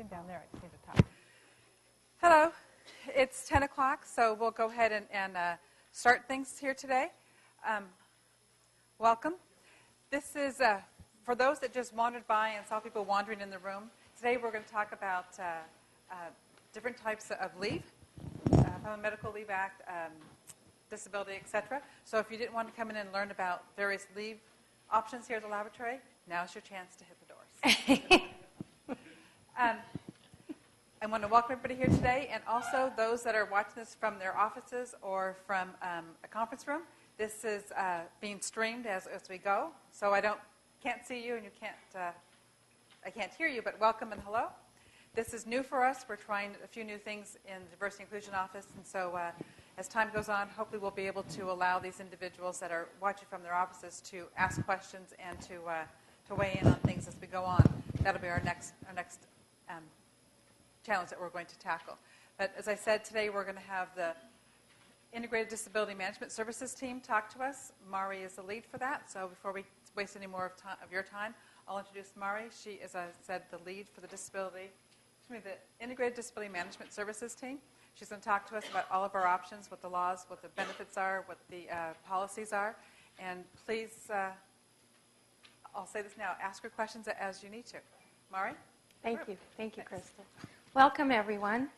something down there I just need to talk. Hello. It's 10 o'clock, so we'll go ahead and start things here today. Welcome. This is, for those that just wandered by and saw people wandering in the room, today we're going to talk about different types of leave, from the Medical Leave Act, disability, etc. So if you didn't want to come in and learn about various leave options here at the laboratory, now's your chance to hit the doors. I want to welcome everybody here today, and also those that are watching this from their offices or from a conference room. This is being streamed as we go, so can't see you and I can't hear you, but welcome and hello. This is new for us. We're trying a few new things in the Diversity Inclusion Office, and so as time goes on, hopefully we'll be able to allow these individuals that are watching from their offices to ask questions and to weigh in on things as we go on. That'll be our next challenge that we're going to tackle. But as I said, today we're going to have the Integrated Disability Management Services team talk to us. Mari is the lead for that, so before we waste any more of your time, I'll introduce Mari. She is, as I said, the lead for the Integrated Disability Management Services team. She's going to talk to us about all of our options, what the laws, what the benefits are, what the policies are. And please, I'll say this now, ask her questions as you need to. Mari? Thank you. Thank you, Crystal. Welcome, everyone,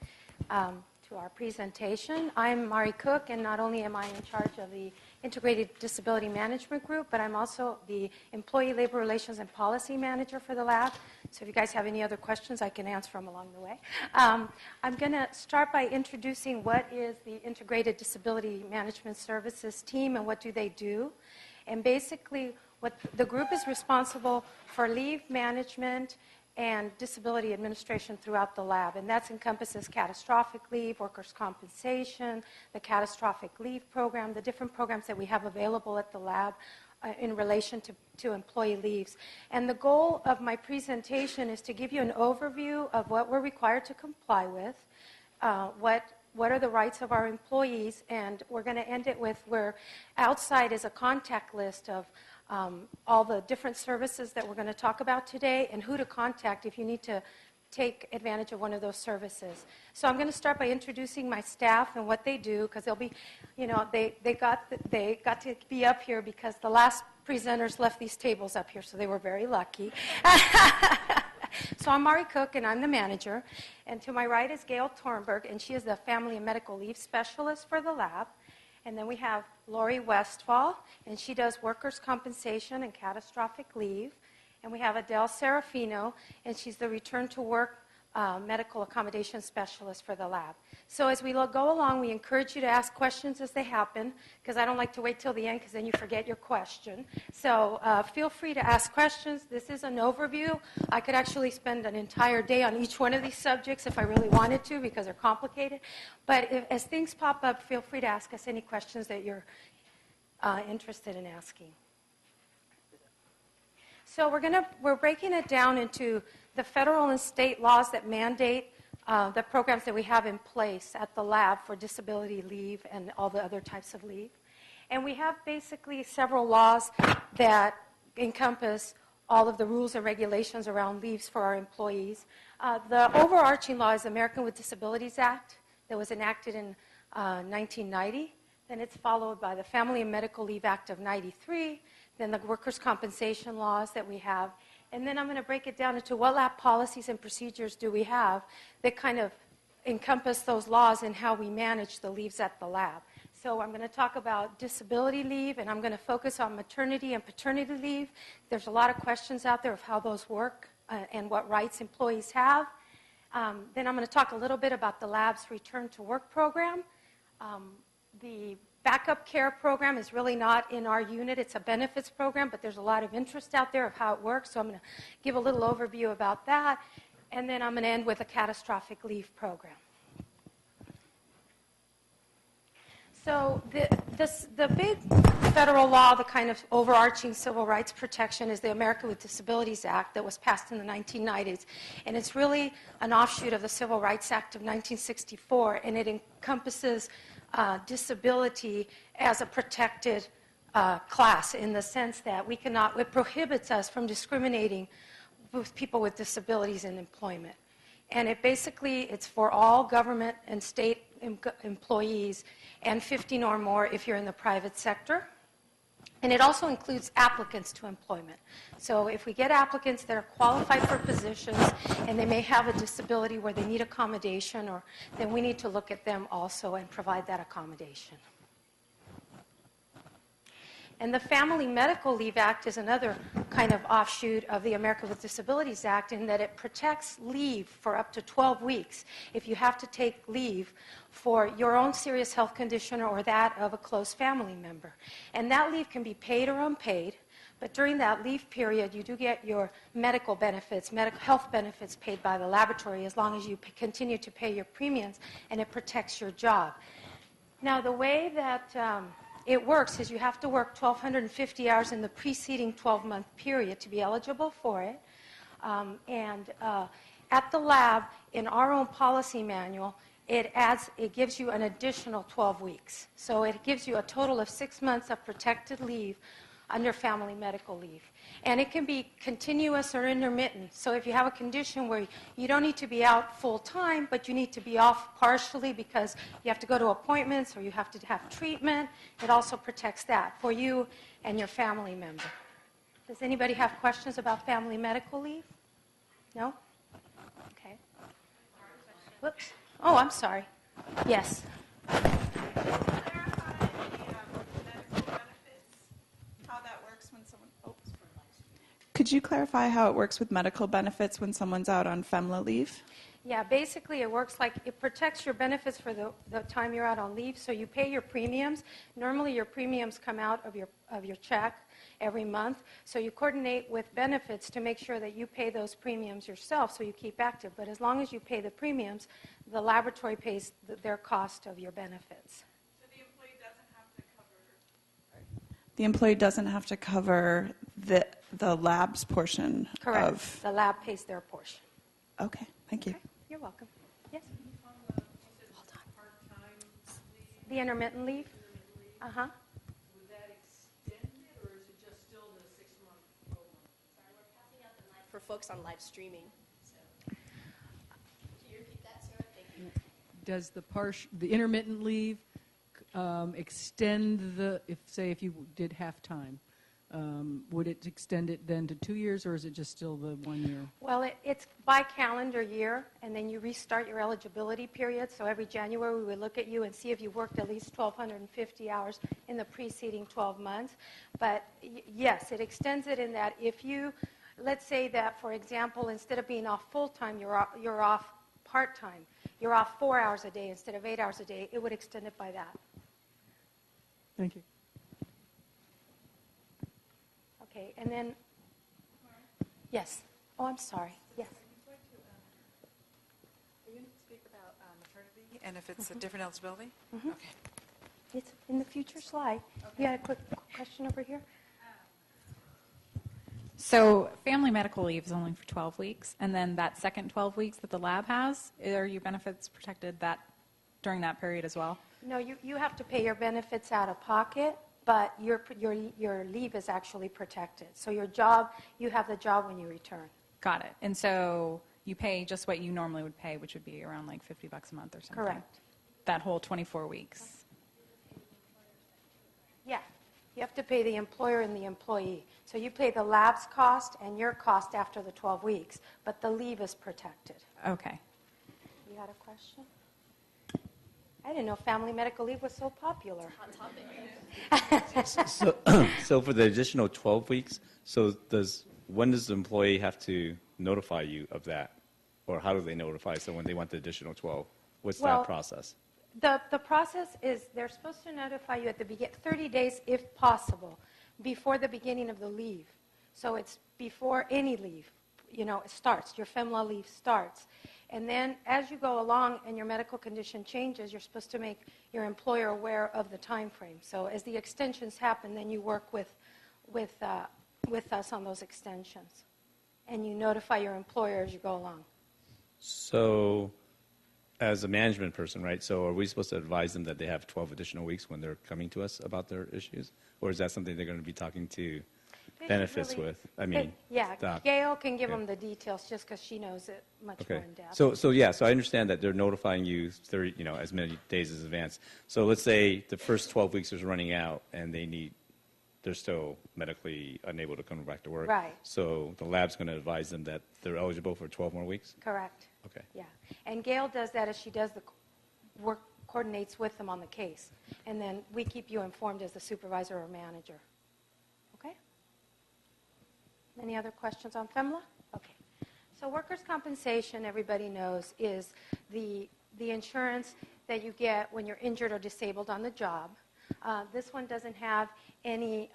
to our presentation. I'm Mari Cook, and not only am I in charge of the Integrated Disability Management Group, but I'm also the Employee Labor Relations and Policy Manager for the lab. So if you guys have any other questions, I can answer them along the way. I'm going to start by introducing what is the Integrated Disability Management Services team and what do they do. And basically, what the group is responsible for leave management and disability administration throughout the lab. And that encompasses catastrophic leave, workers' compensation, the catastrophic leave program, the different programs that we have available at the lab in relation to employee leaves. And the goal of my presentation is to give you an overview of what we're required to comply with, what are the rights of our employees, and we're going to end it with where outside is a contact list of all the different services that we're going to talk about today and who to contact if you need to take advantage of one of those services. So I'm going to start by introducing my staff and what they do, because they'll be, they got to be up here because the last presenters left these tables up here, so they were very lucky. So I'm Mari Cook, and I'm the manager. And to my right is Gail Tornberg, and she is the Family and Medical Leave Specialist for the lab. And then we have Lori Westfall, and she does workers' compensation and catastrophic leave. And we have Adele Serafino, and she's the return to work medical accommodation specialist for the lab. So as we go along, we encourage you to ask questions as they happen, because I don't like to wait till the end, because then you forget your question. So feel free to ask questions. This is an overview. I could actually spend an entire day on each one of these subjects if I really wanted to, because they're complicated. But as things pop up, feel free to ask us any questions that you're interested in asking. So we're breaking it down into the federal and state laws that mandate the programs that we have in place at the lab for disability leave and all the other types of leave. And we have basically several laws that encompass all of the rules and regulations around leaves for our employees. The overarching law is the American with Disabilities Act that was enacted in 1990. Then it's followed by the Family and Medical Leave Act of 93, then the workers' compensation laws that we have. And then I'm going to break it down into what lab policies and procedures do we have that kind of encompass those laws and how we manage the leaves at the lab. So I'm going to talk about disability leave, and I'm going to focus on maternity and paternity leave. There's a lot of questions out there of how those work and what rights employees have. Then I'm going to talk a little bit about the lab's return to work program. The backup care program is really not in our unit. It's a benefits program, but there's a lot of interest out there of how it works, so I'm going to give a little overview about that, and then I'm going to end with a catastrophic leave program. So the big federal law, the kind of overarching civil rights protection, is the American with Disabilities Act that was passed in the 1990s, and it's really an offshoot of the Civil Rights Act of 1964, and it encompasses disability as a protected class, in the sense that it prohibits us from discriminating with people with disabilities in employment. And it's for all government and state employees and 15 or more if you're in the private sector. And it also includes applicants to employment. So if we get applicants that are qualified for positions and they may have a disability where they need accommodation, then we need to look at them also and provide that accommodation. And the Family Medical Leave Act is another kind of offshoot of the America with Disabilities Act in that it protects leave for up to 12 weeks if you have to take leave for your own serious health condition or that of a close family member. And that leave can be paid or unpaid, but during that leave period, you do get your medical benefits, medical health benefits paid by the laboratory as long as you continue to pay your premiums, and it protects your job. Now, the way that it works is you have to work 1,250 hours in the preceding 12-month period to be eligible for it. At the lab, in our own policy manual, it gives you an additional 12 weeks. So it gives you a total of 6 months of protected leave under family medical leave. And it can be continuous or intermittent. So if you have a condition where you don't need to be out full time, but you need to be off partially because you have to go to appointments or you have to have treatment, it also protects that for you and your family member. Does anybody have questions about family medical leave? No? Okay. Whoops. Oh, I'm sorry. Yes. Could you clarify how it works with medical benefits when someone's out on FEMLA leave? Yeah, basically it works like it protects your benefits for the time you're out on leave. So you pay your premiums. Normally your premiums come out of your check every month. So you coordinate with benefits to make sure that you pay those premiums yourself so you keep active. But as long as you pay the premiums, the laboratory pays their cost of your benefits. So the employee doesn't have to cover... The employee doesn't have to cover the lab's portion. Correct. The lab pays their portion. Okay, thank you. Okay. You're welcome. Yes? Hold on. The intermittent leave? Uh-huh. Would that extend it, or is it just still the 6-month program? Sorry, we're passing out the mic for folks on live streaming. So, can you repeat that, Sarah? Thank you. Does the intermittent leave extend if you did half time? Would it extend it then to 2 years, or is it just still the 1 year? Well, it's by calendar year, and then you restart your eligibility period. So every January, we would look at you and see if you worked at least 1,250 hours in the preceding 12 months. But yes, it extends it in that if you, let's say that, for example, instead of being off full-time, you're off part-time. You're off 4 hours a day instead of 8 hours a day. It would extend it by that. Thank you. Okay, and then, yes. Oh, I'm sorry. Yes. Are you going to speak about maternity and if it's a different eligibility? Mm-hmm. Okay. It's in the future slide. Okay. You had a quick question over here? So family medical leave is only for 12 weeks, and then that second 12 weeks that the lab has, are your benefits protected during that period as well? No, you have to pay your benefits out of pocket, but your leave is actually protected. So you have the job when you return. Got it. And so you pay just what you normally would pay, which would be around like $50 a month or something. Correct. That whole 24 weeks. Yeah. You have to pay the employer and the employee. So you pay the lab's cost and your cost after the 12 weeks, but the leave is protected. Okay. You had a question? I didn't know family medical leave was so popular. Hot topic. So for the additional 12 weeks, when does the employee have to notify you of that? Or how do they notify someone they want the additional 12? What's that process? The process is they're supposed to notify you at the beginning, 30 days if possible, before the beginning of the leave. So it's before any leave, it starts, your FEMLA leave starts. And then as you go along and your medical condition changes, you're supposed to make your employer aware of the time frame. So as the extensions happen, then you work with us on those extensions. And you notify your employer as you go along. So as a management person, right, so are we supposed to advise them that they have 12 additional weeks when they're coming to us about their issues? Or is that something they're going to be talking to They should benefits really- with? I mean, Yeah, Doc. Gail can give Yeah. them the details just because she knows it much more Okay. in depth. So I understand that they're notifying you 30, as many days in advance. So let's say the first 12 weeks is running out and they're still medically unable to come back to work. Right. So the lab's going to advise them that they're eligible for 12 more weeks? Correct. Okay. Yeah. And Gail does that as she does the work, coordinates with them on the case. And then we keep you informed as the supervisor or manager. Okay? Any other questions on FEMLA? Okay. So workers' compensation, everybody knows, is the insurance that you get when you're injured or disabled on the job. This one doesn't have any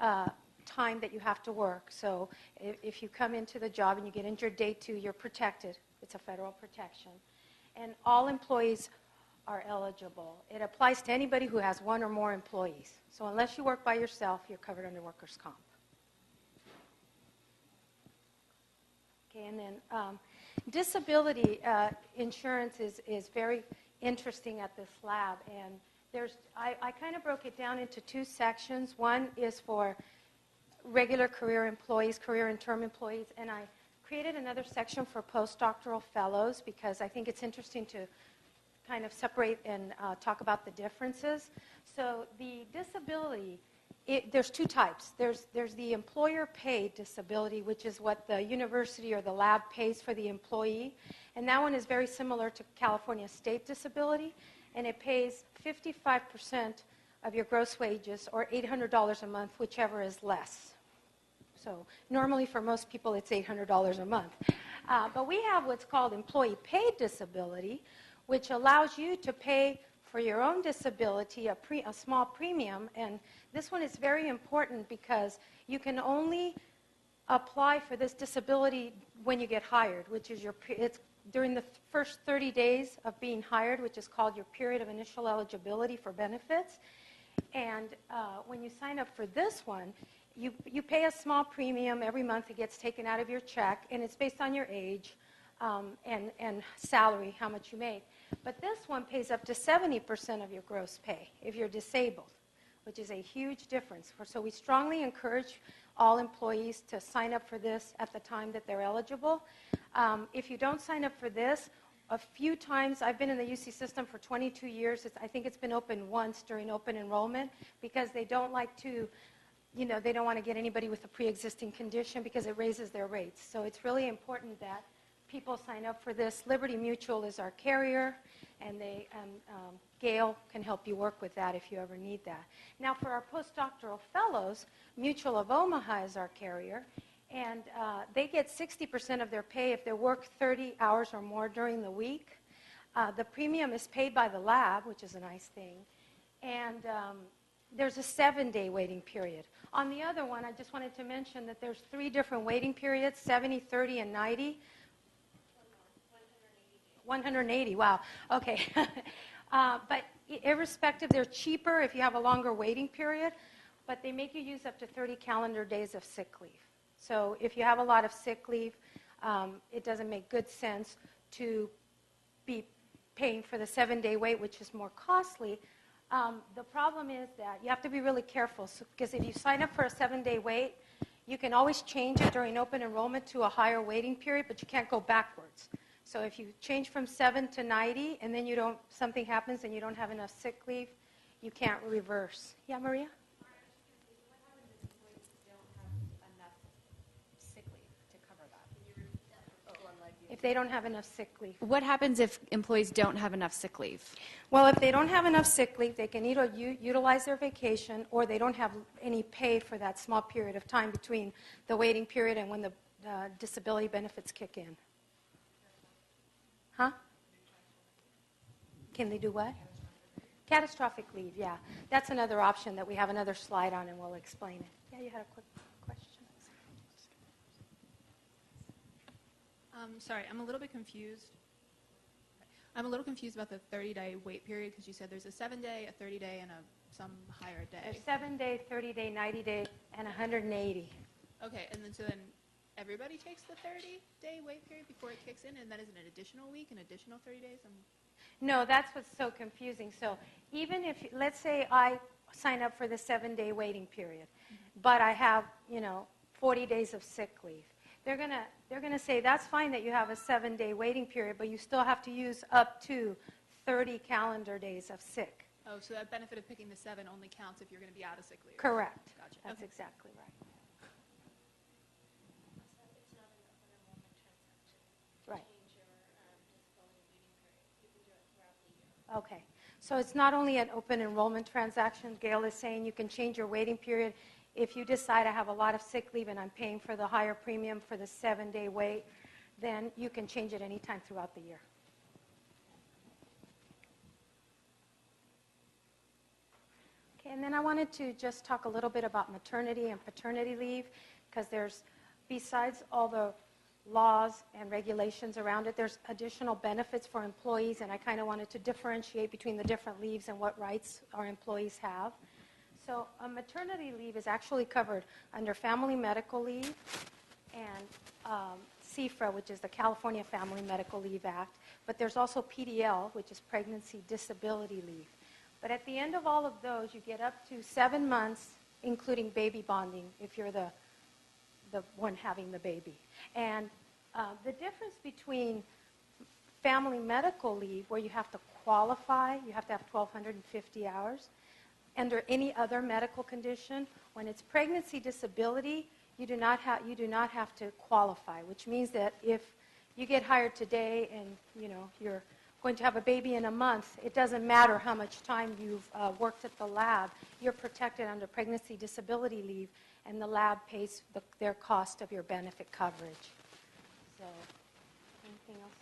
time that you have to work. So if you come into the job and you get injured day 2, you're protected. It's a federal protection. And all employees are eligible. It applies to anybody who has 1 or more employees. So unless you work by yourself, you're covered under workers' comp. Okay, and then disability insurance is very interesting at this lab. And I kind of broke it down into 2 sections. One is for regular career employees, career and term employees, and I created another section for postdoctoral fellows because I think it's interesting to kind of separate and talk about the differences. So the disability, there's 2 types. There's the employer-paid disability, which is what the university or the lab pays for the employee, and that one is very similar to California state disability, and it pays 55% of your gross wages or $800 a month, whichever is less. So normally for most people it's $800 a month. But we have what's called employee-paid disability, which allows you to pay for your own disability a small premium. And this one is very important because you can only apply for this disability when you get hired, which is it's during the first 30 days of being hired, which is called your period of initial eligibility for benefits. And when you sign up for this one, you pay a small premium every month. It gets taken out of your check, and it's based on your age and salary, how much you make. But this one pays up to 70% of your gross pay if you're disabled, which is a huge difference. So we strongly encourage all employees to sign up for this at the time that they're eligible. If you don't sign up for this, a few times, I've been in the UC system for 22 years. I think it's been open once during open enrollment because they don't like to, they don't want to get anybody with a pre-existing condition because it raises their rates. So it's really important that people sign up for this. Liberty Mutual is our carrier, and Gail can help you work with that if you ever need that. Now, for our postdoctoral fellows, Mutual of Omaha is our carrier, and they get 60% of their pay if they work 30 hours or more during the week. The premium is paid by the lab, which is a nice thing, and there's a 7-day waiting period. On the other one, I just wanted to mention that there's 3 different waiting periods, 70, 30, and 90. 180, wow. Okay. But irrespective, they're cheaper if you have a longer waiting period, but they make you use up to 30 calendar days of sick leave. So if you have a lot of sick leave, it doesn't make good sense to be paying for the 7-day wait, which is more costly. The problem is that you have to be really careful because if you sign up for a 7-day wait, you can always change it during open enrollment to a higher waiting period, but you can't go backwards. So if you change from 7 to 90 and then something happens and you don't have enough sick leave, you can't reverse. Yeah, Maria? What happens if employees don't have enough sick leave to cover that? If they don't have enough sick leave. What happens if employees don't have enough sick leave? Well, if they don't have enough sick leave, they can either utilize their vacation or they don't have any pay for that small period of time between the waiting period and when the disability benefits kick in. Huh? Can they do what? Catastrophic leave, yeah. That's another option that we have another slide on and we'll explain it. Yeah, you had a quick question. Sorry, I'm a little bit confused. I'm a little confused about the 30-day wait period because you said there's a 7-day, a 30-day, and some higher day. There's 7-day, 30-day, 90-day, and 180. Okay, and then everybody takes the 30-day wait period before it kicks in, and that is an additional week, an additional 30 days? No, that's what's so confusing. So even if, let's say I sign up for the 7-day waiting period, but I have, 40 days of sick leave. They're gonna say, that's fine that you have a 7-day waiting period, but you still have to use up to 30 calendar days of sick. Oh, so that benefit of picking the 7 only counts if you're going to be out of sick leave. Correct. Gotcha. That's Okay. exactly right. It's not an open enrollment transaction. Right. Change your disability waiting period. You can do it throughout the year. Okay. So it's not only an open enrollment transaction. Gail is saying you can change your waiting period. If you decide I have a lot of sick leave and I'm paying for the higher premium for the 7-day wait, then you can change it anytime throughout the year. Okay, and then I wanted to just talk a little bit about maternity and paternity leave, because besides all the laws and regulations around it, there's additional benefits for employees, and I kind of wanted to differentiate between the different leaves and what rights our employees have. So a maternity leave is actually covered under Family Medical Leave and CFRA, which is the California Family Medical Leave Act, but there's also PDL, which is Pregnancy Disability Leave. But at the end of all of those, you get up to 7 months, including baby bonding, if you're the one having the baby. And the difference between family medical leave, where you have to qualify, you have to have 1,250 hours, under any other medical condition, when it's pregnancy disability, you do not have to qualify, which means that if you get hired today and you're going to have a baby in a month, it doesn't matter how much time you've worked at the lab. You're protected under pregnancy disability leave, and the lab pays their cost of your benefit coverage. So, anything else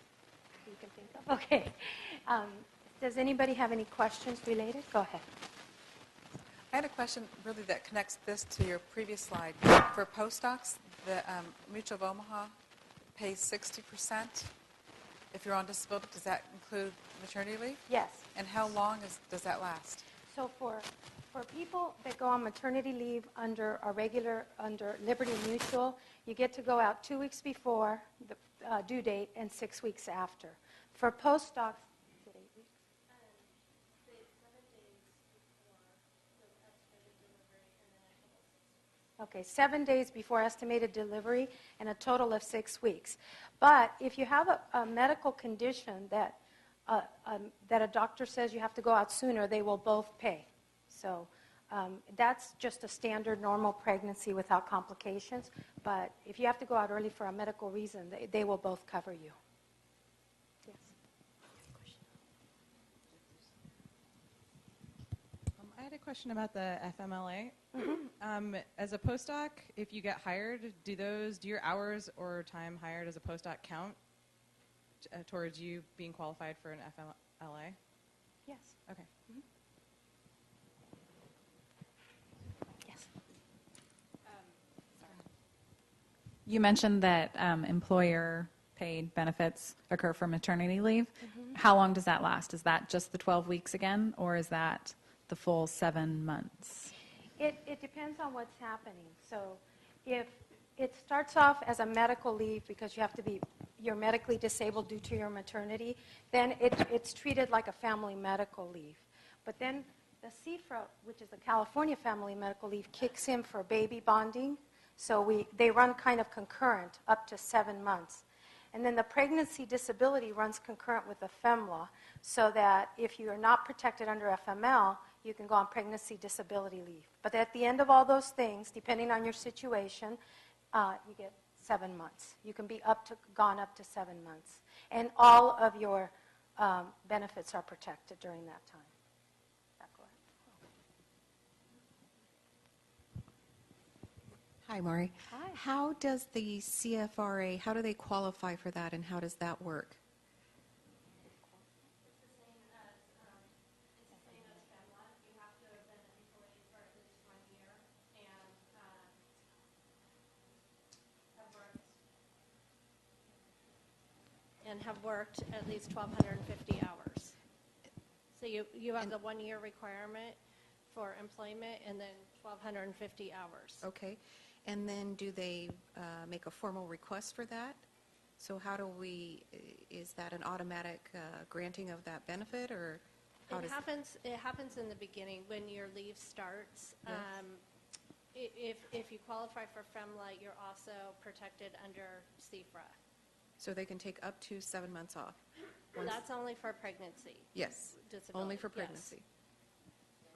you can think of? Okay. Does anybody have any questions related? Go ahead. I had a question really that connects this to your previous slide. For postdocs, the Mutual of Omaha pays 60%. If you're on disability, does that include maternity leave? Yes. And how long does that last? So for people that go on maternity leave under Liberty Mutual, you get to go out 2 weeks before the due date and 6 weeks after. For postdocs, is it 8 weeks? The 7 days before the estimated delivery and then a total of 6 weeks. Okay, 7 days before estimated delivery and a total of 6 weeks. But if you have a medical condition that a doctor says you have to go out sooner, they will both pay. So that's just a standard normal pregnancy without complications. But if you have to go out early for a medical reason, they will both cover you. Yes. I had a question about the FMLA. As a postdoc, if you get hired, do your hours or time hired as a postdoc count towards you being qualified for an FMLA? Yes. Okay. Mm-hmm. Yes. You mentioned that employer-paid benefits occur for maternity leave. Mm-hmm. How long does that last? Is that just the 12 weeks again, or is that the full 7 months? It depends on what's happening. So if it starts off as a medical leave because you're medically disabled due to your maternity, then it's treated like a family medical leave. But then the CFRA, which is the California Family Medical Leave, kicks in for baby bonding. So they run kind of concurrent up to 7 months. And then the pregnancy disability runs concurrent with the FEMLA, so that if you are not protected under FML, you can go on pregnancy disability leave. But at the end of all those things, depending on your situation, you get 7 months. You can be gone up to 7 months. And all of your benefits are protected during that time. Go ahead. Hi, Mari. Hi. How does the CFRA, how do they qualify for that, and how does that work? And have worked at least 1,250 hours. So you have the 1-year requirement for employment and then 1,250 hours. Okay. And then do they make a formal request for that? So is that an automatic granting of that benefit, or how It happens in the beginning when your leave starts. Yes. If you qualify for FEMLA, you're also protected under CFRA. So they can take up to 7 months off? Once- That's only for pregnancy. Yes, Disability, only for yes. pregnancy.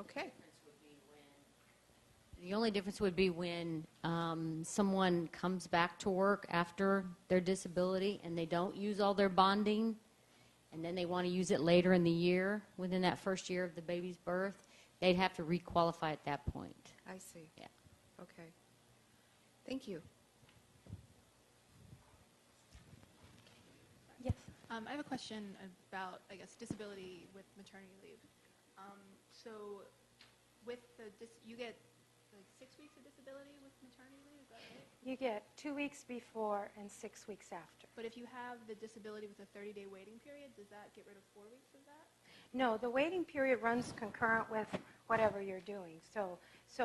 Okay. The only difference would be when someone comes back to work after their disability and they don't use all their bonding, and then they want to use it later in the year, within that first year of the baby's birth, they'd have to requalify at that point. I see. Yeah. Okay. Thank you. Yes. I have a question about, I guess, disability with maternity leave. So with you get like 6 weeks of disability with maternity leave, is that right? You get 2 weeks before and 6 weeks after. But if you have the disability with a 30-day waiting period, does that get rid of 4 weeks of that? No, the waiting period runs concurrent with whatever you're doing. So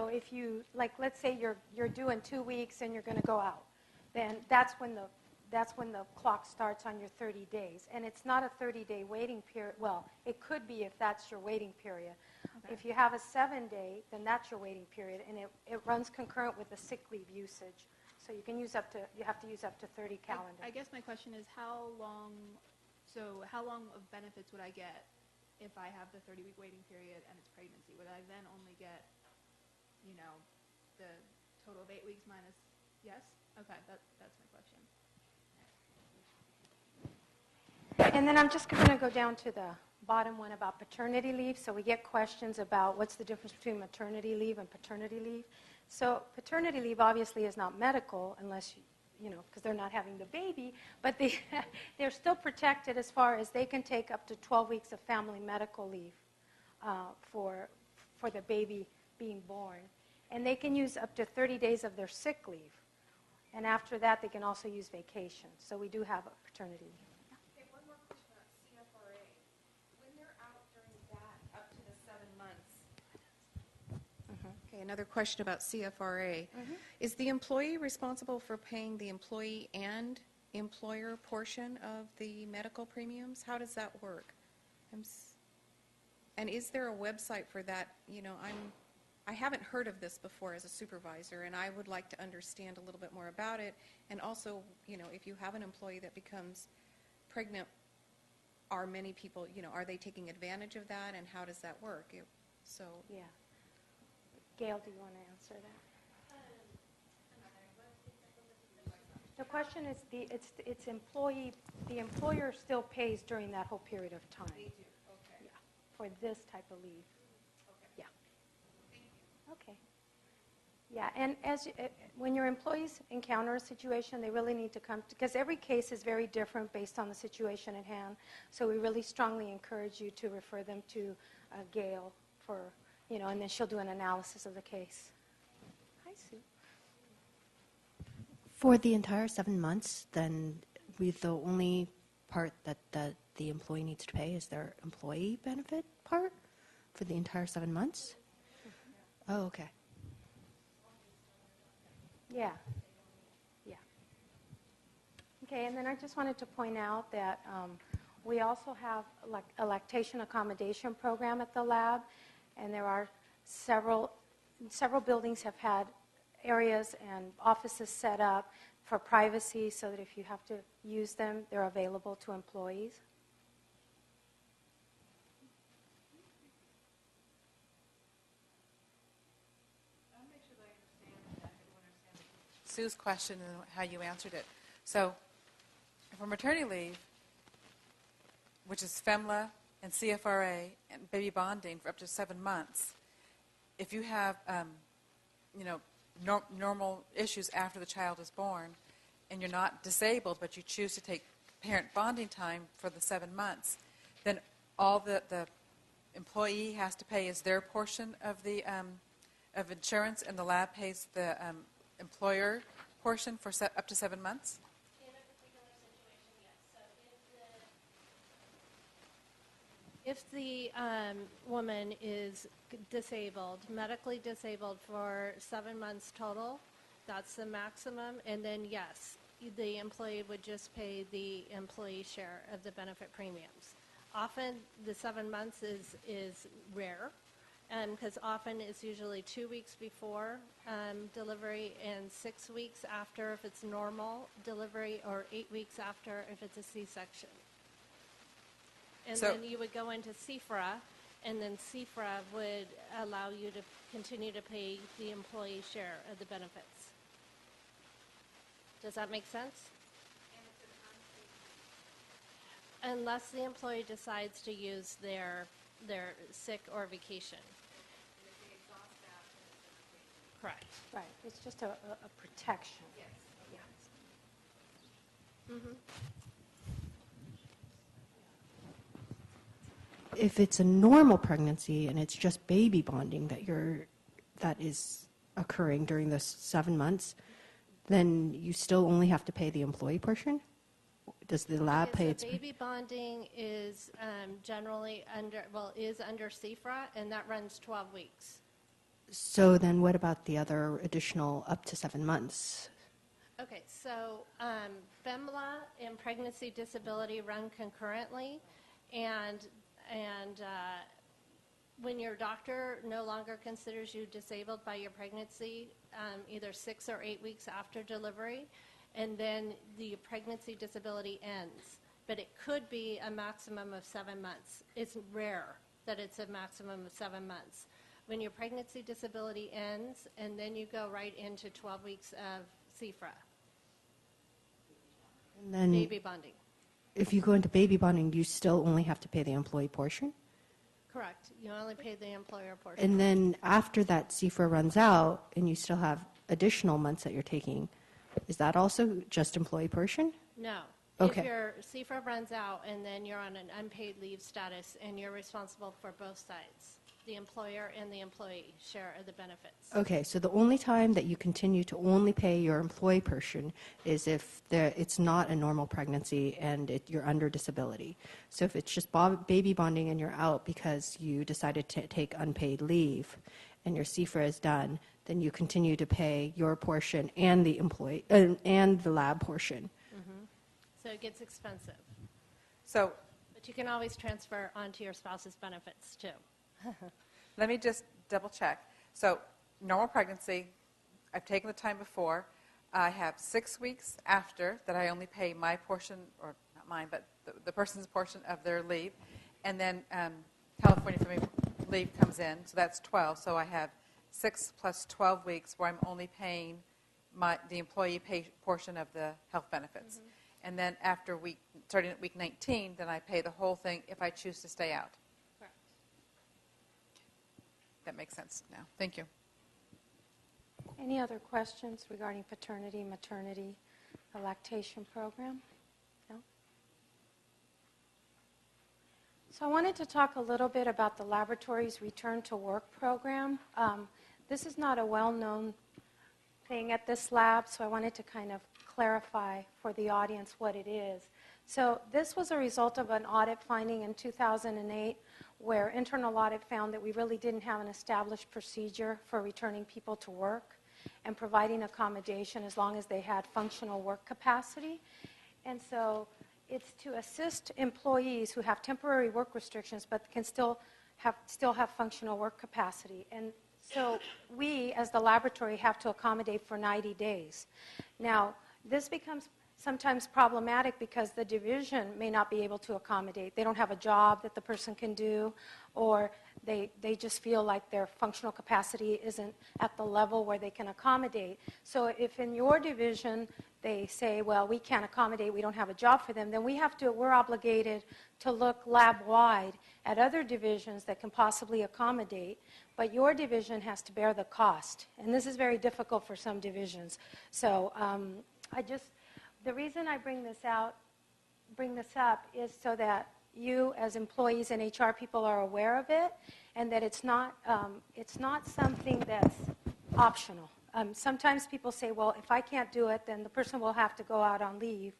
if you, like, let's say you're due in 2 weeks and you're going to go out, then that's when the clock starts on your 30 days. And it's not a 30-day waiting period. Well, it could be if that's your waiting period. Okay. If you have a 7-day, then that's your waiting period, and it runs concurrent with the sick leave usage. So you have to use up to 30 calendar. I guess my question is how long of benefits would I get if I have the 30-week waiting period and it's pregnancy? Would I then only get, the total of 8 weeks minus, yes? Okay, that's my question. And then I'm just going to go down to the bottom one about paternity leave. So we get questions about what's the difference between maternity leave and paternity leave. So paternity leave obviously is not medical unless, because they're not having the baby, but they're still protected as far as they can take up to 12 weeks of family medical leave for the baby being born. And they can use up to 30 days of their sick leave. And after that, they can also use vacation. So we do have a paternity leave. Okay, one more question about CFRA. When they're out during that, up to the 7 months. Okay, another question about CFRA. Is the employee responsible for paying the employee and employer portion of the medical premiums? How does that work? And is there a website for that? I haven't heard of this before as a supervisor, and I would like to understand a little bit more about it. And also, if you have an employee that becomes pregnant, are many people, are they taking advantage of that, and how does that work? Yeah. Gail, do you want to answer that? The question is, it's employee, the employer still pays during that whole period of time. They do, okay. Yeah, for this type of leave. Okay. Yeah. Okay. Yeah, and when your employees encounter a situation, they really need to come, because every case is very different based on the situation at hand. So we really strongly encourage you to refer them to Gail for, and then she'll do an analysis of the case. Hi, Sue. For the entire 7 months, then the only part that the employee needs to pay is their employee benefit part for the entire 7 months? Oh, okay. Yeah. Yeah. Okay, and then I just wanted to point out that we also have a lactation accommodation program at the lab, and there are several buildings have had areas and offices set up for privacy so that if you have to use them, they're available to employees. Sue's question and how you answered it. So for maternity leave, which is FEMLA and CFRA and baby bonding for up to 7 months, if you have, normal issues after the child is born and you're not disabled but you choose to take parent bonding time for the 7 months, then all the employee has to pay is their portion of the of insurance, and the lab pays the employer portion for up to 7 months? In a particular situation, yes. So if the woman is disabled, medically disabled for 7 months total, that's the maximum. And then, yes, the employee would just pay the employee share of the benefit premiums. Often the 7 months is rare, because often it's usually 2 weeks before delivery and 6 weeks after if it's normal delivery, or 8 weeks after if it's a C-section. And So- then you would go into CFRA, and then CFRA would allow you to continue to pay the employee share of the benefits. Does that make sense? Unless the employee decides to use their sick or vacation. Correct. Right, it's just a protection. Yes. Yeah. Mm-hmm. If it's a normal pregnancy and it's just baby bonding that is occurring during the 7 months, then you still only have to pay the employee portion? Does the lab pay its... Baby bonding is generally under CFRA, and that runs 12 weeks. So then what about the other additional up to 7 months? Okay, so FEMLA and pregnancy disability run concurrently, and when your doctor no longer considers you disabled by your pregnancy, either 6 or 8 weeks after delivery, and then the pregnancy disability ends. But it could be a maximum of 7 months. It's rare that it's a maximum of 7 months. When your pregnancy disability ends, and then you go right into 12 weeks of CFRA, And then baby bonding. if you go into baby bonding, you still only have to pay the employee portion? Correct. You only pay the employer portion. And then after that CFRA runs out and you still have additional months that you're taking, is that also just employee portion? No. Okay. If your CFRA runs out and then you're on an unpaid leave status and you're responsible for both sides, the employer and the employee share of the benefits. Okay, so the only time that you continue to only pay your employee portion is if it's not a normal pregnancy and you're under disability. So if it's just baby bonding and you're out because you decided to take unpaid leave and your CFRA is done, then you continue to pay your portion and the employee and the lab portion. Mm-hmm. So it gets expensive. So But you can always transfer onto your spouse's benefits too. let me just double check. So normal pregnancy, I've taken the time before. I have 6 weeks after that I only pay my portion, or not mine, but the person's portion of their leave. And then California Family Leave comes in, so that's 12. So I have 6 plus 12 weeks where I'm only paying the employee portion of the health benefits. Mm-hmm. And then after starting at week 19, then I pay the whole thing if I choose to stay out. Correct. That makes sense now. Thank you. Any other questions regarding paternity, maternity, the lactation program? No? So I wanted to talk a little bit about the laboratory's return to work program. This is not a well-known thing at this lab, so I wanted to kind of clarify for the audience what it is. So this was a result of an audit finding in 2008 where internal audit found that we really didn't have an established procedure for returning people to work and providing accommodation as long as they had functional work capacity. And so it's to assist employees who have temporary work restrictions but can still have functional work capacity. And so we, as the laboratory, have to accommodate for 90 days. Now, this becomes sometimes problematic because the division may not be able to accommodate. They don't have a job that the person can do, or they just feel like their functional capacity isn't at the level where they can accommodate. So if in your division they say, well, we can't accommodate, we don't have a job for them, then we're obligated to look lab-wide at other divisions that can possibly accommodate, but your division has to bear the cost. And this is very difficult for some divisions. So the reason I bring this up is so that you as employees and HR people are aware of it, and that it's not something that's optional. Sometimes people say, well, if I can't do it, then the person will have to go out on leave,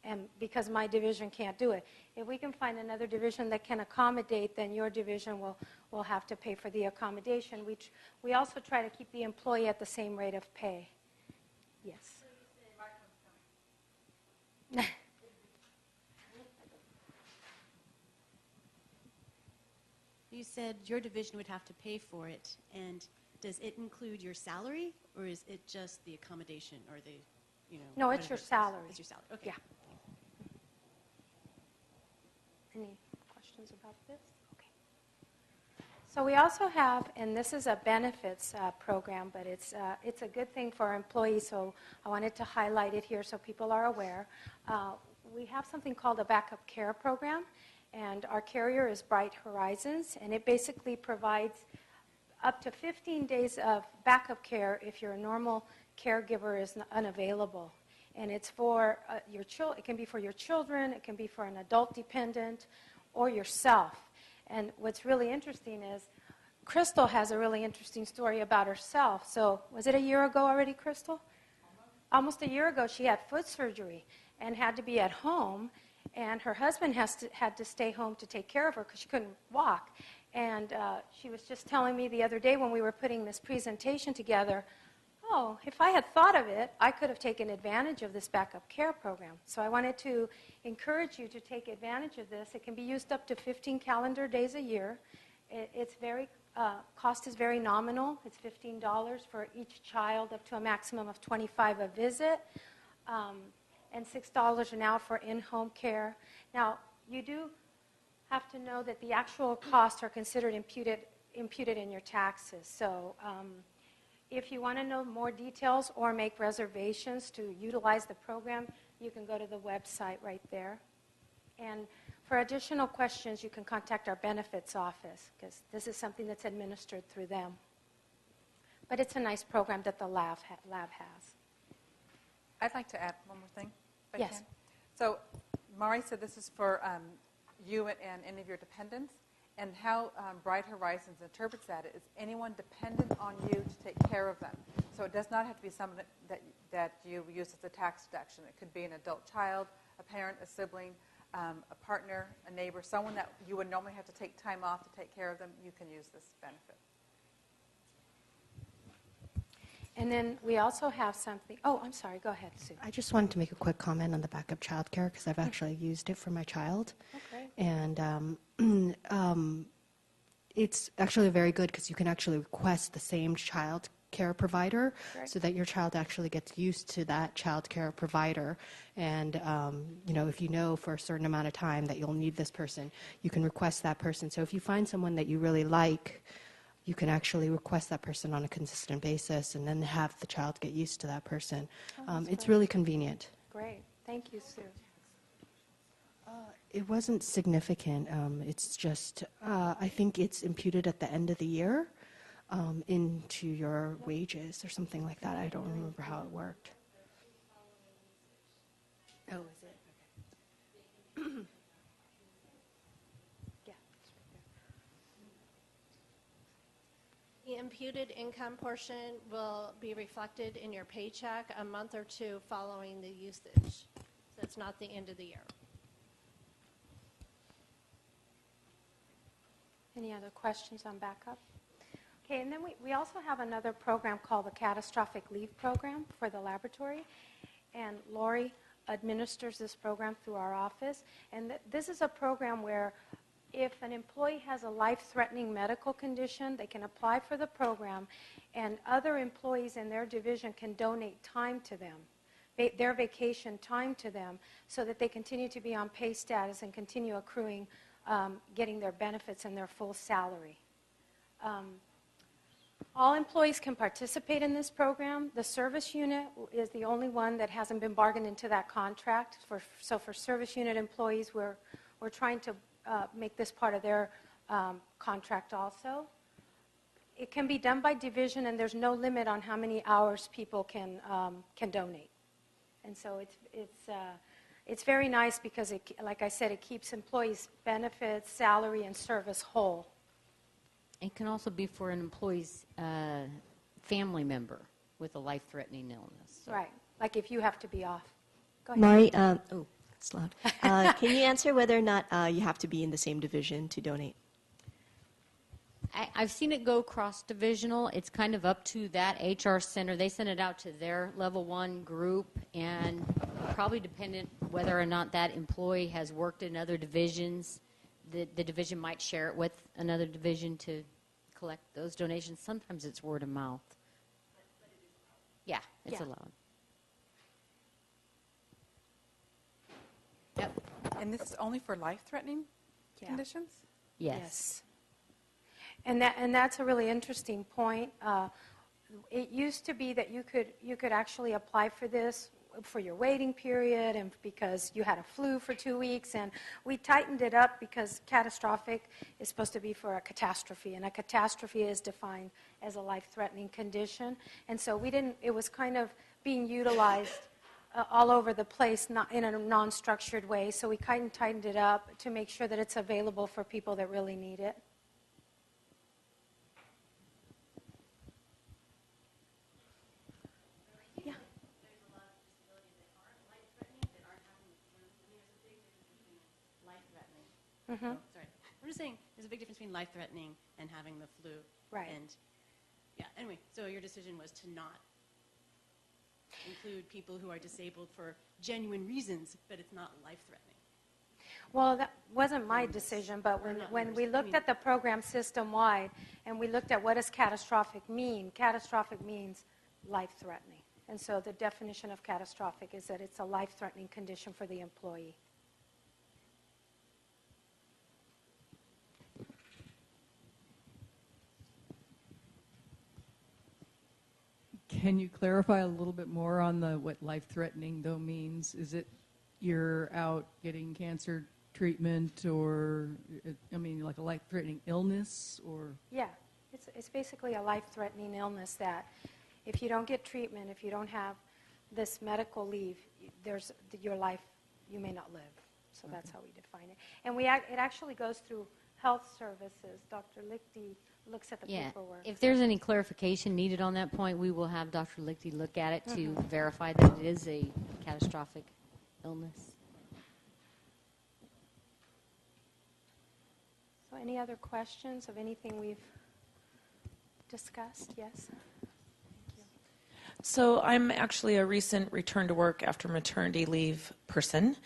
and because my division can't do it. If we can find another division that can accommodate, then your division will have to pay for the accommodation. We also try to keep the employee at the same rate of pay. Yes. You said your division would have to pay for it, and does it include your salary, or is it just the accommodation, or the, No, it's your salary. It's your salary. Okay. Yeah. Any questions about this? Okay. So we also have, and this is a benefits program, but it's a good thing for our employees, so I wanted to highlight it here so people are aware. We have something called a backup care program, and our carrier is Bright Horizons, and it basically provides up to 15 days of backup care if your normal caregiver is unavailable. And it's for your children. It can be for your children, it can be for an adult dependent, or yourself. And what's really interesting is Crystal has a really interesting story about herself. So was it a year ago already, Crystal? Almost a year ago, she had foot surgery and had to be at home. And her husband had to stay home to take care of her because she couldn't walk. And she was just telling me the other day when we were putting this presentation together, oh, if I had thought of it, I could have taken advantage of this backup care program. So I wanted to encourage you to take advantage of this. It can be used up to 15 calendar days a year. Cost is very nominal. It's $15 for each child, up to a maximum of 25 a visit, and $6 an hour for in-home care. Now, you do have to know that the actual costs are considered imputed in your taxes. So if you want to know more details or make reservations to utilize the program, you can go to the website right there. And for additional questions, you can contact our benefits office, because this is something that's administered through them. But it's a nice program that the lab has. I'd like to add one more thing, if I Yes. can. So Mari said this is for you and any of your dependents. And how Bright Horizons interprets that is anyone dependent on you to take care of them. So it does not have to be someone that you use as a tax deduction. It could be an adult child, a parent, a sibling, a partner, a neighbor, someone that you would normally have to take time off to take care of them. You can use this benefit. And then we also have something. Oh, I'm sorry. Go ahead, Sue. I just wanted to make a quick comment on the backup childcare because I've actually used it for my child. Okay. And it's actually very good because you can actually request the same child care provider so that your child actually gets used to that child care provider. And, if you know for a certain amount of time that you'll need this person, you can request that person. So if you find someone that you really like, you can actually request that person on a consistent basis and then have the child get used to that person. It's really convenient. Great. Thank you, Sue. It wasn't significant. It's just, I think it's imputed at the end of the year into your wages or something like that. I don't remember how it worked. Oh, is it? Okay. Yeah. The imputed income portion will be reflected in your paycheck a month or two following the usage. So it's not the end of the year. Any other questions on backup? Okay, and then we also have another program called the Catastrophic Leave Program for the laboratory. And Lori administers this program through our office. And this is a program where if an employee has a life-threatening medical condition, they can apply for the program, and other employees in their division can donate time to them, their vacation time to them, so that they continue to be on pay status and continue accruing, getting their benefits and their full salary. All employees can participate in this program. The service unit is the only one that hasn't been bargained into that contract. So for service unit employees, we're trying to make this part of their contract also. It can be done by division, and there's no limit on how many hours people can donate. And so it's very nice because, like I said, it keeps employees' benefits, salary, and service whole. It can also be for an employee's family member with a life-threatening illness. So. Right, like if you have to be off. Go ahead. Mari, it's loud. Can you answer whether or not you have to be in the same division to donate? I've seen it go cross-divisional. It's kind of up to that HR center. They send it out to their level 1 group, and probably dependent whether or not that employee has worked in other divisions, the division might share it with another division to collect those donations. Sometimes it's word of mouth. Yeah, it's allowed. Yep. And this is only for life-threatening conditions? Yes. And that's a really interesting point. It used to be that you could actually apply for this for your waiting period and because you had a flu for 2 weeks, and we tightened it up because catastrophic is supposed to be for a catastrophe, and a catastrophe is defined as a life-threatening condition. And so it was kind of being utilized all over the place, not in a non-structured way, so we kind of tightened it up to make sure that it's available for people that really need it. Mm-hmm. Oh, sorry. I'm just saying there's a big difference between life-threatening and having the flu. Right. And, anyway, so your decision was to not include people who are disabled for genuine reasons, but it's not life-threatening. Well, that wasn't my decision, but when we looked at the program system-wide and we looked at what does catastrophic mean means life-threatening. And so the definition of catastrophic is that it's a life-threatening condition for the employee. Can you clarify a little bit more on what life-threatening, though, means? Is it you're out getting cancer treatment or, like a life-threatening illness? Or? Yeah, it's basically a life-threatening illness that if you don't get treatment, if you don't have this medical leave, your life, you may not live. So that's how we define it. And it actually goes through health services. Dr. Lichty looks at the paperwork. If there's any clarification needed on that point, we will have Dr. Lichty look at it to verify that it is a catastrophic illness. So any other questions of anything we've discussed? Yes? So I'm actually a recent return to work after maternity leave person,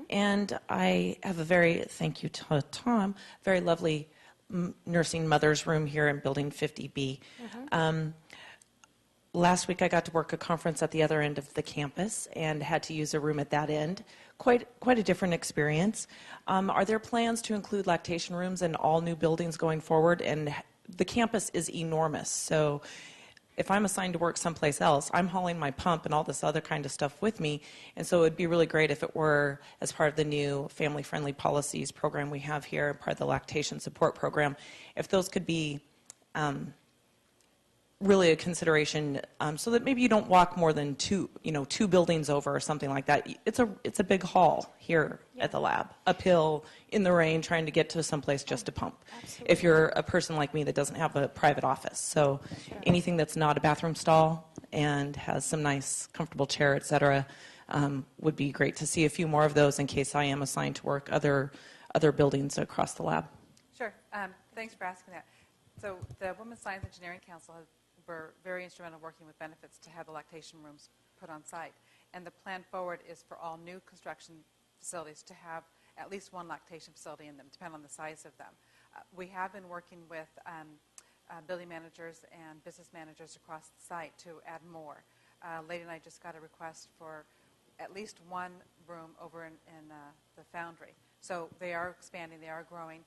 and I have thank you to Tom, very lovely nursing mother's room here in Building 50B. Last week I got to work a conference at the other end of the campus and had to use a room at that end. Quite a different experience. Are there plans to include lactation rooms in all new buildings going forward? And the campus is enormous, so if I'm assigned to work someplace else, I'm hauling my pump and all this other kind of stuff with me, and so it would be really great if it were as part of the new family-friendly policies program we have here, part of the lactation support program, if those could be really a consideration, so that maybe you don't walk more than two buildings over or something like that. It's a big haul here at the lab, uphill in the rain, trying to get to someplace just to pump. Absolutely. If you're a person like me that doesn't have a private office, so anything that's not a bathroom stall and has some nice, comfortable chair, etc., would be great to see a few more of those in case I am assigned to work other buildings across the lab. Sure. Thanks for asking that. So the Women's Science Engineering Council were very instrumental working with benefits to have the lactation rooms put on site. And the plan forward is for all new construction facilities to have at least one lactation facility in them, depending on the size of them. We have been working with building managers and business managers across the site to add more. Lady and I just got a request for at least one room over in the foundry. So they are expanding, they are growing.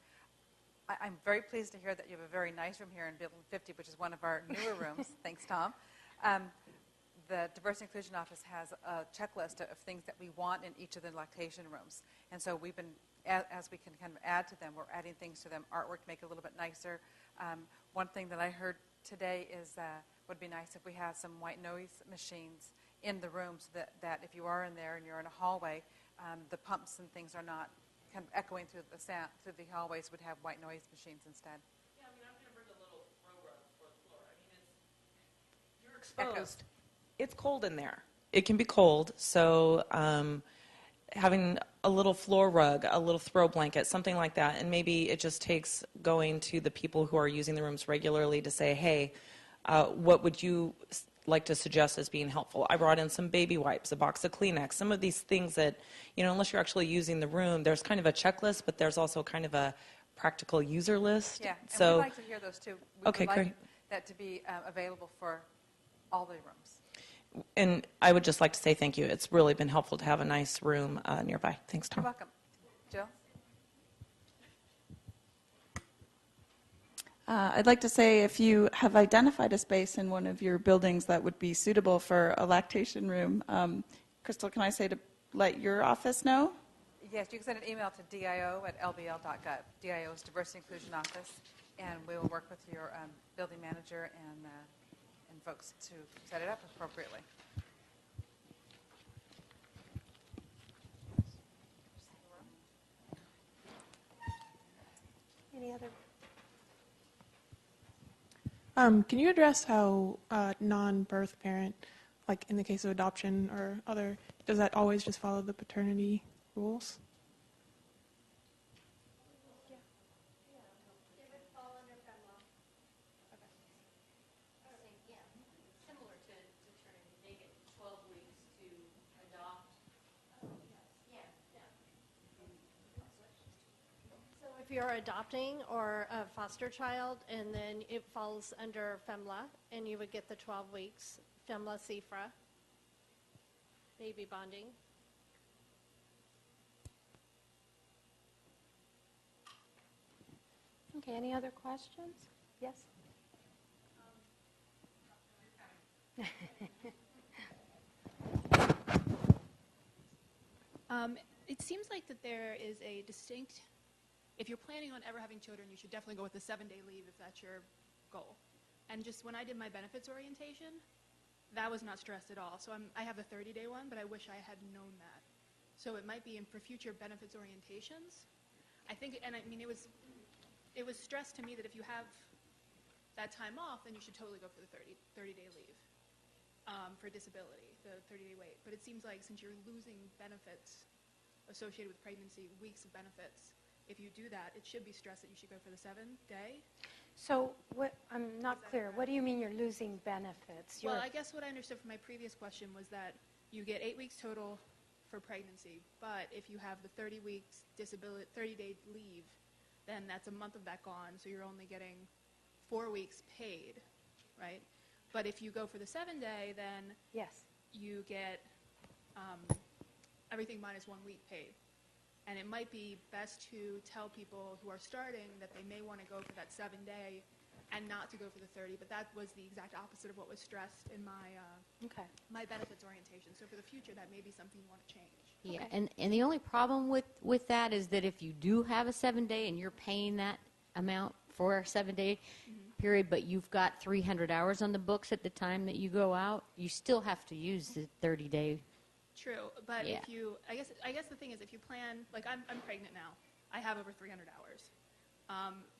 I'm very pleased to hear that you have a very nice room here in Building 50, which is one of our newer rooms. Thanks, Tom. The Diversity Inclusion Office has a checklist of things that we want in each of the lactation rooms. And so we've been, as we can kind of add to them, we're adding things to them, artwork to make it a little bit nicer. One thing that I heard today is would be nice if we had some white noise machines in the room so that if you are in there and you're in a hallway, the pumps and things are not kind of echoing through the sound, through the hallways, would have white noise machines instead. Yeah, I'm going to bring a little throw rug for the floor. You're exposed. It's cold in there. It can be cold, so having a little floor rug, a little throw blanket, something like that, and maybe it just takes going to the people who are using the rooms regularly to say, hey, what would you like to suggest as being helpful. I brought in some baby wipes, a box of Kleenex, some of these things that, unless you're actually using the room, there's kind of a checklist, but there's also kind of a practical user list. Yeah, and So, we'd like to hear those too. We Okay, would like great. that to be available for all the rooms. and I would just like to say thank you. It's really been helpful to have a nice room nearby. Thanks, Tom. You're welcome. Jill? I'd like to say if you have identified a space in one of your buildings that would be suitable for a lactation room, Crystal, can I say to let your office know? Yes, you can send an email to dio@lbl.gov. DIO is Diversity Inclusion Office, and we will work with your building manager and folks to set it up appropriately. Any other? Can you address how non-birth parent, like in the case of adoption or other, does that always just follow the paternity rules? Similar to paternity, they get 12 weeks to adopt. So if you're adopting or a foster child, and then it falls under FEMLA, and you would get the 12 weeks, FEMLA CFRA, baby bonding. Okay, any other questions? Yes? It seems like that there is a distinct, if you're planning on ever having children, you should definitely go with the 7-day leave if that's your goal. And just when I did my benefits orientation, that was not stressed at all. So I have a 30-day one, but I wish I had known that. So it might be for future benefits orientations. I think, and I mean, it was stressed to me that if you have that time off, then you should totally go for the 30-day leave for disability, the 30-day wait. But it seems like since you're losing benefits associated with pregnancy, weeks of benefits, if you do that, it should be stressed that you should go for the 7-day. So what, I'm not clear. What do you mean you're losing benefits? Well, I guess what I understood from my previous question was that you get 8 weeks total for pregnancy, but if you have the 30 weeks disability, 30-day leave, then that's a month of that gone, so you're only getting 4 weeks paid, right? But if you go for the 7-day, then yes, you get everything minus 1 week paid. And it might be best to tell people who are starting that they may want to go for that 7-day and not to go for the 30, but that was the exact opposite of what was stressed in my benefits orientation. So for the future, that may be something you want to change. Yeah, and the only problem with that is that if you do have a 7-day and you're paying that amount for a 7-day period, but you've got 300 hours on the books at the time that you go out, you still have to use the 30-day. True, but Yeah. if you, I guess the thing is, if you plan, like I'm pregnant now, I have over 300 hours.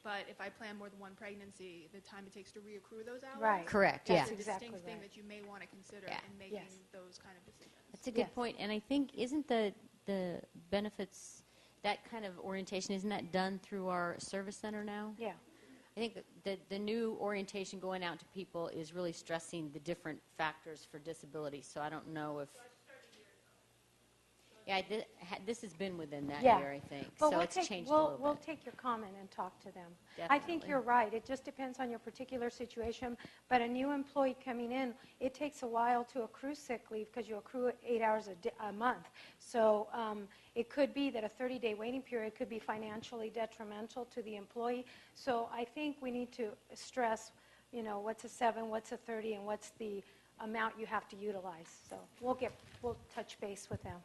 But if I plan more than one pregnancy, the time it takes to reaccrue those hours. Right. Correct, That's yeah. a distinct Exactly thing right. that you may want to consider Yeah. in making Yes. those kind of decisions. That's a good Yes. point. And I think, isn't the benefits, that kind of orientation, isn't that done through our service center now? Yeah. I think that the new orientation going out to people is really stressing the different factors for disability. So I don't know if... Yeah, this has been within that Yeah. year, I think. But So it's changed a little we'll bit. take your comment and talk to them. I think Definitely. you're right. It just depends on your particular situation. But a new employee coming in, it takes a while to accrue sick leave because you accrue 8 hours a month. So it could be that a 30-day waiting period could be financially detrimental to the employee. So I think we need to stress, what's a 7, what's a 30, and what's the amount you have to utilize. So we'll touch base with them.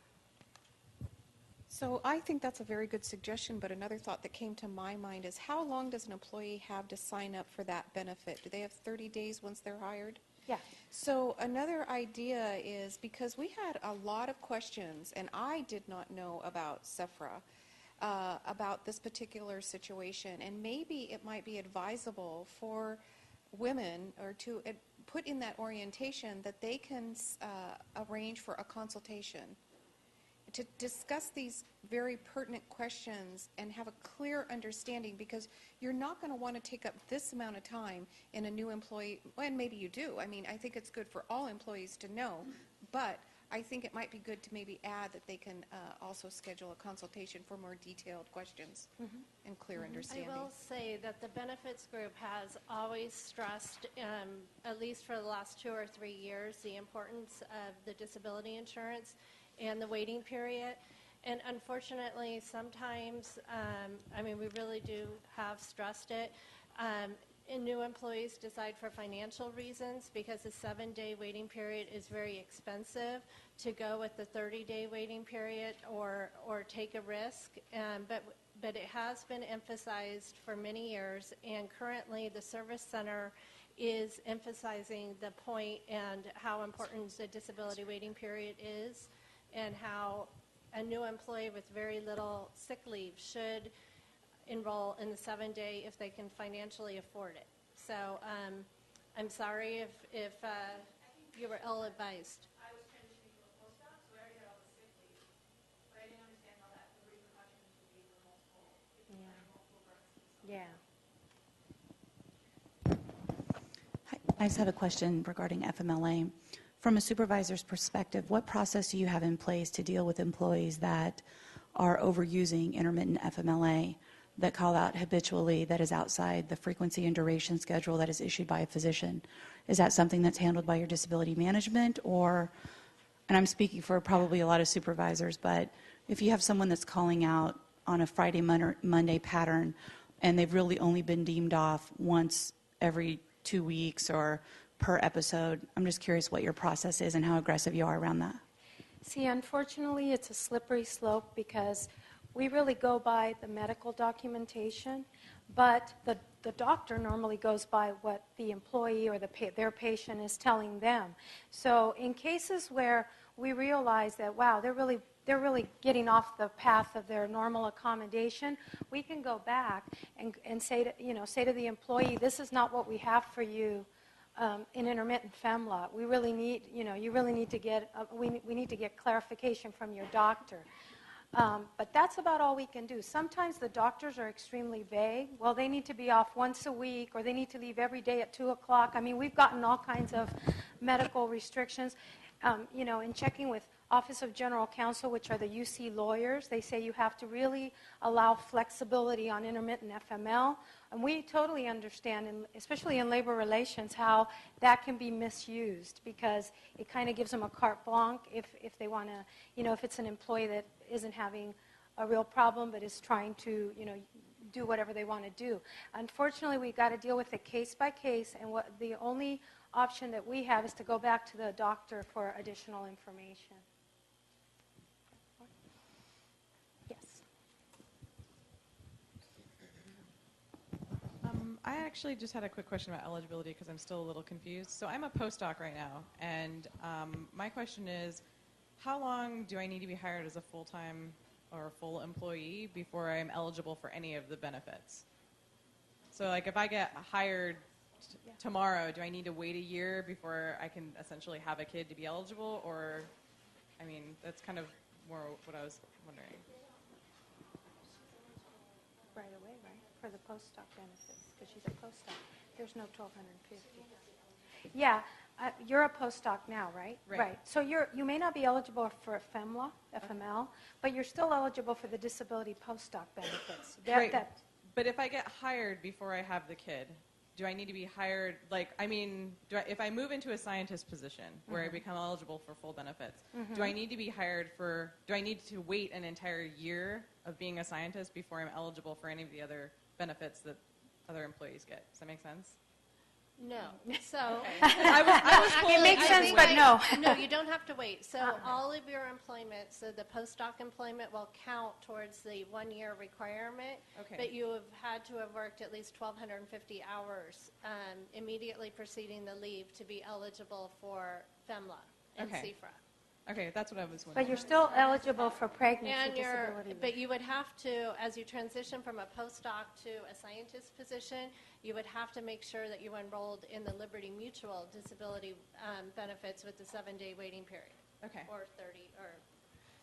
So I think that's a very good suggestion, but another thought that came to my mind is how long does an employee have to sign up for that benefit? Do they have 30 days once they're hired? Yeah. So another idea is, because we had a lot of questions, and I did not know about SEFRA, about this particular situation, and maybe it might be advisable for women or to put in that orientation that they can arrange for a consultation to discuss these very pertinent questions and have a clear understanding, because you're not going to want to take up this amount of time in a new employee, and maybe you do. I mean, I think it's good for all employees to know, but I think it might be good to maybe add that they can also schedule a consultation for more detailed questions and clear understanding. I will say that the benefits group has always stressed, at least for the last 2 or 3 years, the importance of the disability insurance and the waiting period. And unfortunately, sometimes, I mean, we really do have stressed it. And new employees decide for financial reasons, because the 7-day waiting period is very expensive, to go with the 30-day waiting period or take a risk. But it has been emphasized for many years, and currently the service center is emphasizing the point and how important the disability waiting period is, and how a new employee with very little sick leave should enroll in the 7-day if they can financially afford it. So I'm sorry if you were ill-advised. I was transitioning to a postdoc, so I already had all the sick leave. But I didn't understand how that the repercussions would be for multiple, if you had multiple births. Yeah. Hi, I just have a question regarding FMLA. From a supervisor's perspective, what process do you have in place to deal with employees that are overusing intermittent FMLA, that call out habitually, that is outside the frequency and duration schedule that is issued by a physician? Is that something that's handled by your disability management, or, and I'm speaking for probably a lot of supervisors, but if you have someone that's calling out on a Friday, Monday pattern, and they've really only been deemed off once every 2 weeks or per episode, I'm just curious what your process is and how aggressive you are around that. See, unfortunately, it's a slippery slope, because we really go by the medical documentation, but the doctor normally goes by what the employee or their patient is telling them. So in cases where we realize that, wow, they're really getting off the path of their normal accommodation, we can go back and say to the employee, this is not what we have for you in intermittent FMLA. We really need, you really need to get, we need to get clarification from your doctor. But that's about all we can do. Sometimes the doctors are extremely vague. Well, they need to be off once a week, or they need to leave every day at 2 o'clock. I mean, we've gotten all kinds of medical restrictions. In checking with Office of General Counsel, which are the UC lawyers, they say you have to really allow flexibility on intermittent FML. And we totally understand, especially in labor relations, how that can be misused, because it kind of gives them a carte blanche if they want to, if it's an employee that isn't having a real problem but is trying to, do whatever they want to do. Unfortunately, we've got to deal with it case by case, and the only option that we have is to go back to the doctor for additional information. Yes. I actually just had a quick question about eligibility, because I'm still a little confused. So I'm a postdoc right now, and my question is, how long do I need to be hired as a full-time or a full employee before I'm eligible for any of the benefits? So like if I get hired tomorrow, do I need to wait a year before I can essentially have a kid to be eligible? Or, I mean, that's kind of more what I was wondering. Right away, right? For the postdoc benefits, because she's a postdoc. There's no $1,250. Yeah, you're a postdoc now, right? Right. So you may not be eligible for FML, but you're still eligible for the disability postdoc benefits. Right. But if I get hired before I have the kid, do I need to be hired, if I move into a scientist position where I become eligible for full benefits, do I need to be hired do I need to wait an entire year of being a scientist before I'm eligible for any of the other benefits that other employees get? Does that make sense? No. So it makes sense, but no. No, you don't have to wait. So all of your employment, so the postdoc employment will count towards the 1-year requirement. Okay. But you have had to have worked at least 1,250 hours immediately preceding the leave to be eligible for FMLA and CFRA. Okay, that's what I was wondering. But you're still eligible for pregnancy disability leave. But you would have to, as you transition from a postdoc to a scientist position, you would have to make sure that you enrolled in the Liberty Mutual disability benefits with the 7-day waiting period. Okay. Or 30, or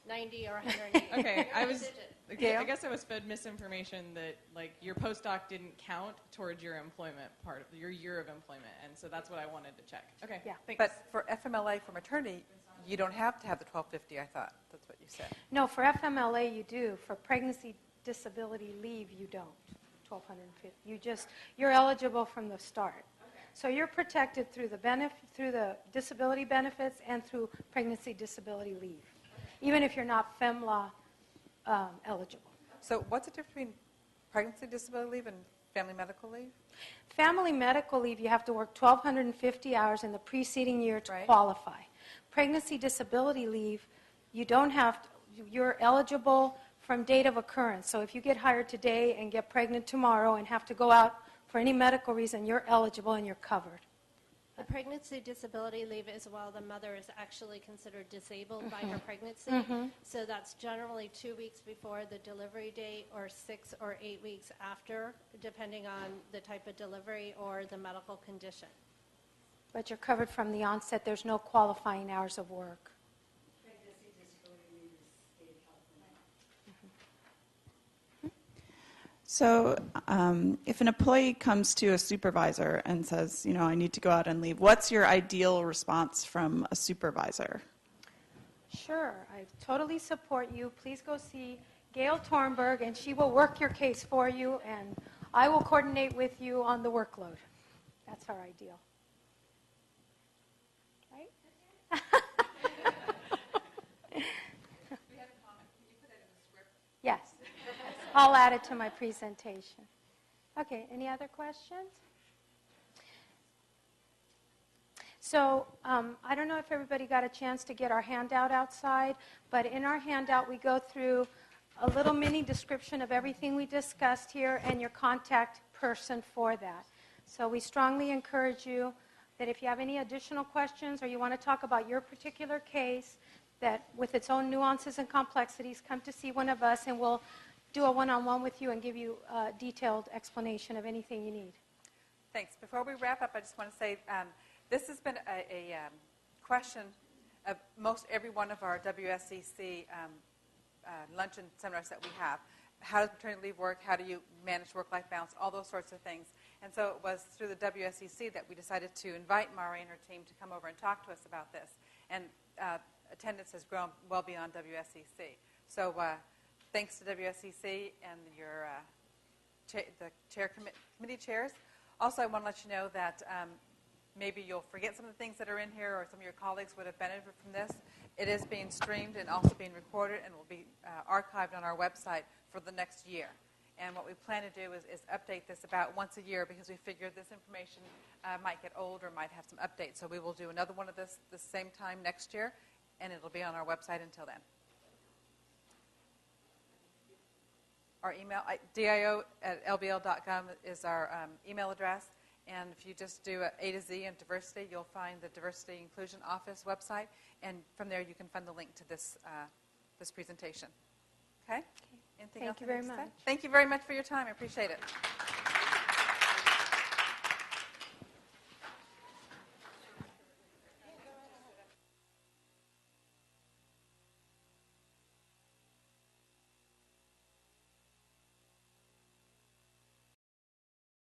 90 or 180. Okay, I Gail? guess I was fed misinformation that like your postdoc didn't count towards your employment part of your year of employment, and so that's what I wanted to check. Okay, Yeah. thanks. But for FMLA for maternity, you don't have to have the 1250, I thought. That's what you said. No, for FMLA you do. For pregnancy disability leave, you don't. 1,250. You're eligible from the start. So you're protected through through the disability benefits and through pregnancy disability leave, even if you're not FEMLA eligible. So what's the difference between pregnancy disability leave and family medical leave? Family medical leave, you have to work 1,250 hours in the preceding year to qualify. Pregnancy disability leave, you don't have to, you're eligible from date of occurrence. So if you get hired today and get pregnant tomorrow and have to go out for any medical reason, you're eligible and you're covered. The pregnancy disability leave is while the mother is actually considered disabled by her pregnancy. So that's generally 2 weeks before the delivery date or 6 or 8 weeks after, depending on the type of delivery or the medical condition. But you're covered from the onset. There's no qualifying hours of work. So if an employee comes to a supervisor and says, you know, I need to go out and leave, what's your ideal response from a supervisor? Sure, I totally support you. Please go see Gail Tornberg, and she will work your case for you, and I will coordinate with you on the workload. That's our ideal. Right? Yes. I'll add it to my presentation. Okay, any other questions? So I don't know if everybody got a chance to get our handout outside, but in our handout we go through a little mini description of everything we discussed here and your contact person for that. So we strongly encourage you that if you have any additional questions or you want to talk about your particular case that with its own nuances and complexities, come to see one of us and we'll do a one-on-one with you and give you a detailed explanation of anything you need. Thanks. Before we wrap up, I just want to say this has been a question of most every one of our WSEC luncheon seminars that we have. How does maternity leave work? How do you manage work-life balance? All those sorts of things. And so it was through the WSEC that we decided to invite Mari and her team to come over and talk to us about this. And attendance has grown well beyond WSEC. So thanks to WSEC and your committee chairs. Also, I want to let you know that maybe you'll forget some of the things that are in here or some of your colleagues would have benefited from this. It is being streamed and also being recorded and will be archived on our website for the next year. And what we plan to do is update this about once a year because we figure this information might get old or might have some updates. So we will do another one of this the same time next year, and it'll be on our website until then. Our email, dio@lbl.com is our email address. And if you just do A to Z and diversity, you'll find the Diversity Inclusion Office website. And from there, you can find the link to this presentation. Okay? Anything else Thank you very I need to say? much. Thank you very much for your time. I appreciate it.